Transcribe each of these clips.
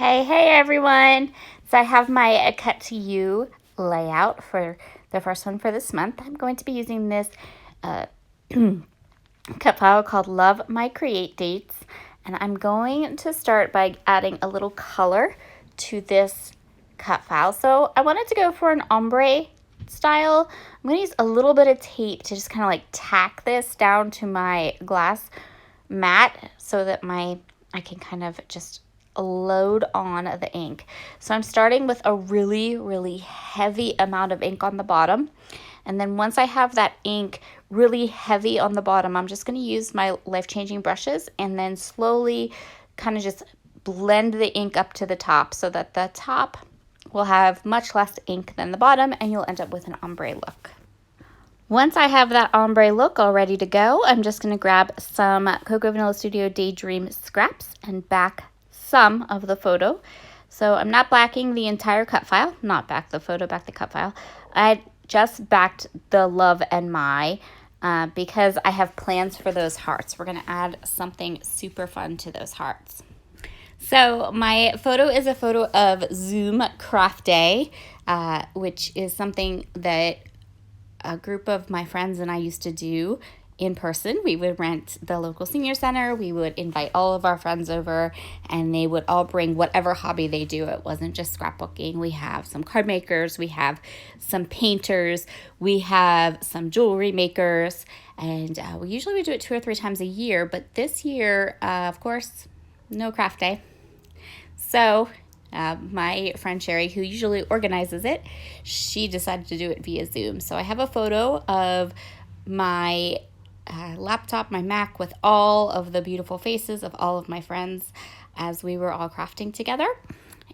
Hey everyone! So I have my cut to you layout for the first one for this month. I'm going to be using this cut file called Love My Create Dates, and I'm going to start by adding a little color to this cut file. So I wanted to go for an ombre style. I'm going to use a little bit of tape to just kind of like tack this down to my glass mat so that I can kind of just load on the ink. So I'm starting with a really heavy amount of ink on the bottom, and then once I have that ink really heavy on the bottom, I'm just going to use my life-changing brushes and then slowly kind of just blend the ink up to the top so that the top will have much less ink than the bottom, and you'll end up with an ombre look. Once I have that ombre look all ready to go, I'm just going to grab some Cocoa Vanilla Studio Daydream scraps and back some of the photo. So I'm not backing the entire cut file, not back the photo, back the cut file. I just backed the Love and My because I have plans for those hearts. We're going to add something super fun to those hearts. So my photo is a photo of Zoom Craft Day, which is something that a group of my friends and I used to do in person. We would rent the local senior center. We would invite all of our friends over, and they would all bring whatever hobby they do. It wasn't just scrapbooking. We have some card makers, we have some painters, we have some jewelry makers, and we usually would do it 2 or 3 times a year. But this year, of course, no craft day. So my friend Sherry, who usually organizes it, she decided to do it via Zoom. So I have a photo of my laptop, my Mac, with all of the beautiful faces of all of my friends as we were all crafting together.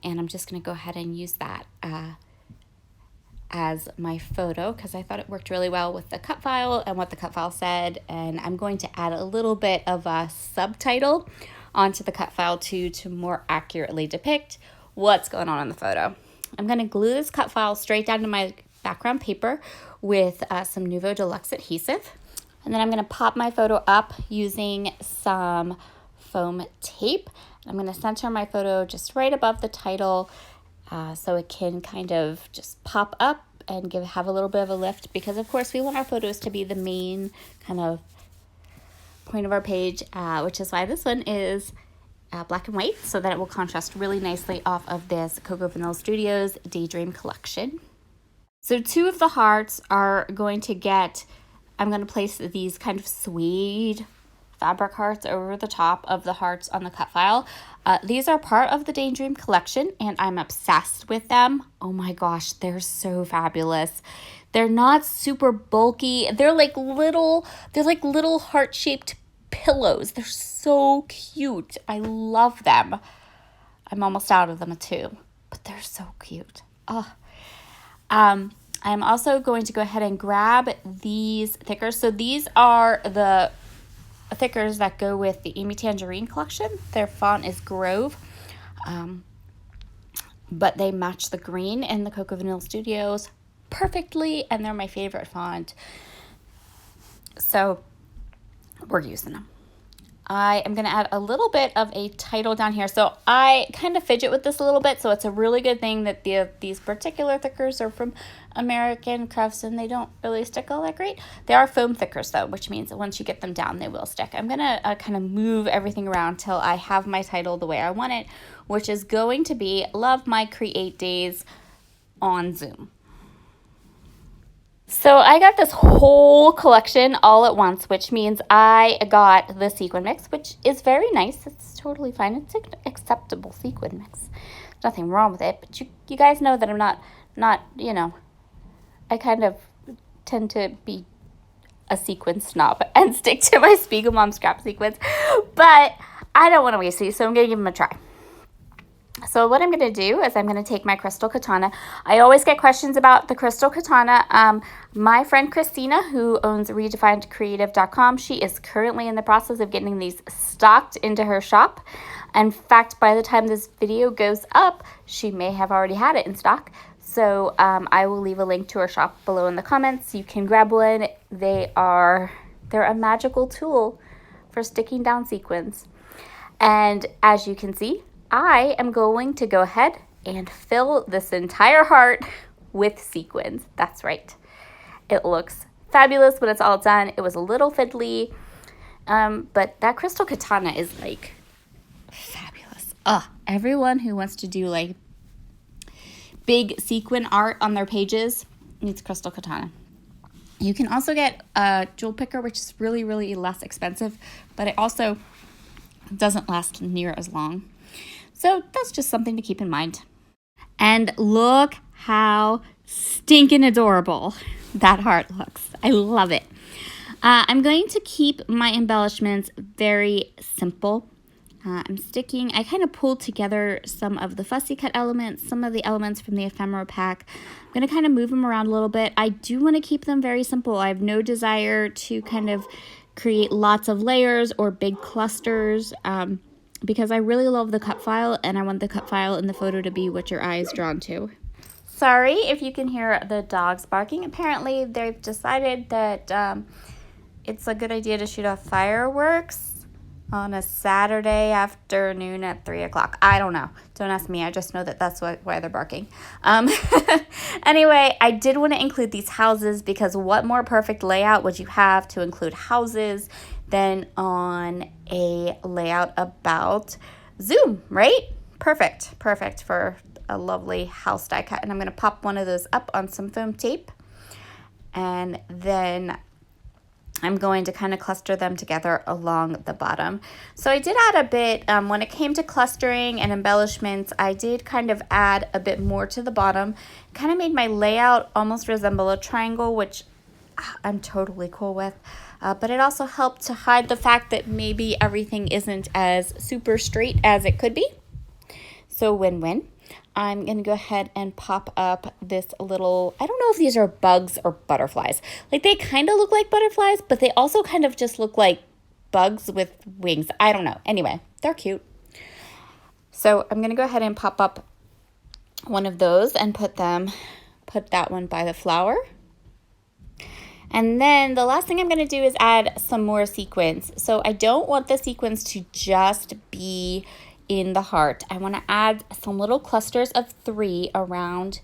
And I'm just going to go ahead and use that as my photo because I thought it worked really well with the cut file and what the cut file said. And I'm going to add a little bit of a subtitle onto the cut file too to more accurately depict what's going on in the photo. I'm going to glue this cut file straight down to my background paper with some Nuvo Deluxe adhesive. And then I'm going to pop my photo up using some foam tape. I'm going to center my photo just right above the title so it can kind of just pop up and have a little bit of a lift, because of course we want our photos to be the main kind of point of our page, which is why this one is black and white, so that it will contrast really nicely off of this Cocoa Vanilla Studios Daydream collection. So 2 of the hearts are going to get, I'm going to place these kind of suede fabric hearts over the top of the hearts on the cut file. These are part of the Daydream collection, and I'm obsessed with them. Oh my gosh, they're so fabulous. They're not super bulky. They're like little heart-shaped pillows. They're so cute. I love them. I'm almost out of them too, but they're so cute. Oh. I'm also going to go ahead and grab these thickers. So these are the thickers that go with the Amy Tangerine collection. Their font is Grove, but they match the green in the Cocoa Vanilla Studios perfectly, and they're my favorite font. So we're using them. I am going to add a little bit of a title down here. So I kind of fidget with this a little bit, so it's a really good thing that these particular thickers are from American Crafts and they don't really stick all that great. They are foam thickers though, which means that once you get them down, they will stick. I'm going to kind of move everything around till I have my title the way I want it, which is going to be Love My Create Days on Zoom. So I got this whole collection all at once, which means I got the sequin mix, which is very nice. It's totally fine. It's an acceptable sequin mix. There's nothing wrong with it, but you guys know that I'm not, you know, I kind of tend to be a sequin snob and stick to my Spiegelmom scrap sequins, but I don't want to waste these, so I'm going to give them a try. So what I'm going to do is I'm going to take my crystal katana. I always get questions about the crystal katana. My friend Christina, who owns redefinedcreative.com, she is currently in the process of getting these stocked into her shop. In fact, by the time this video goes up, she may have already had it in stock. So I will leave a link to her shop below in the comments. You can grab one. They're a magical tool for sticking down sequins. And as you can see, I am going to go ahead and fill this entire heart with sequins. That's right. It looks fabulous when it's all done. It was a little fiddly, but that crystal katana is like fabulous. Everyone who wants to do like big sequin art on their pages needs crystal katana. You can also get a jewel picker, which is really, really less expensive, but it also doesn't last near as long. So that's just something to keep in mind. And look how stinking adorable that heart looks. I love it. I'm going to keep my embellishments very simple. I kind of pulled together some of the fussy cut elements, some of the elements from the ephemera pack. I'm going to kind of move them around a little bit. I do want to keep them very simple. I have no desire to kind of create lots of layers or big clusters because I really love the cut file and I want the cut file in the photo to be what your eye is drawn to. Sorry if you can hear the dogs barking. Apparently they've decided that it's a good idea to shoot off fireworks on a Saturday afternoon at 3 o'clock. I don't know. Don't ask me. I just know that that's why they're barking. Anyway, I did want to include these houses because what more perfect layout would you have to include houses than on a layout about Zoom, right? Perfect for a lovely house die cut. And I'm going to pop one of those up on some foam tape. And then I'm going to kind of cluster them together along the bottom. So I did add a bit, when it came to clustering and embellishments, I did kind of add a bit more to the bottom. Kind of made my layout almost resemble a triangle, which I'm totally cool with. But it also helped to hide the fact that maybe everything isn't as super straight as it could be. So win-win. I'm going to go ahead and pop up this little, I don't know if these are bugs or butterflies. Like they kind of look like butterflies, but they also kind of just look like bugs with wings. I don't know. Anyway, they're cute. So I'm going to go ahead and pop up one of those and put that one by the flower. And then the last thing I'm going to do is add some more sequins. So I don't want the sequins to just be in the heart. I want to add some little clusters of 3 around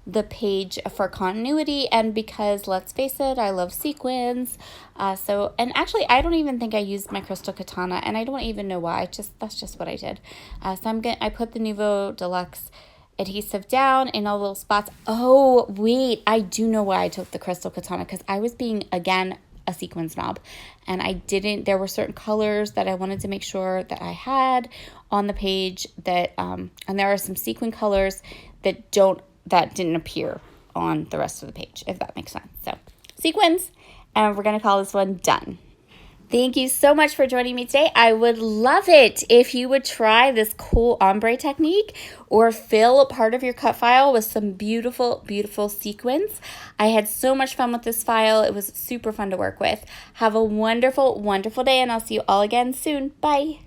the page for continuity and because let's face it, I love sequins. And actually I don't even think I used my crystal katana and I don't even know why. That's just what I did. I put the Nuvo Deluxe adhesive down in all the little spots. Oh wait, I do know why I took the crystal katana because I was being again a sequin snob and there were certain colors that I wanted to make sure that I had on the page that and there are some sequin colors that didn't appear on the rest of the page, if that makes sense. So sequins, and we're going to call this one done. Thank you so much for joining me today. I would love it if you would try this cool ombre technique or fill part of your cut file with some beautiful, beautiful sequins. I had so much fun with this file. It was super fun to work with. Have a wonderful, wonderful day, and I'll see you all again soon. Bye.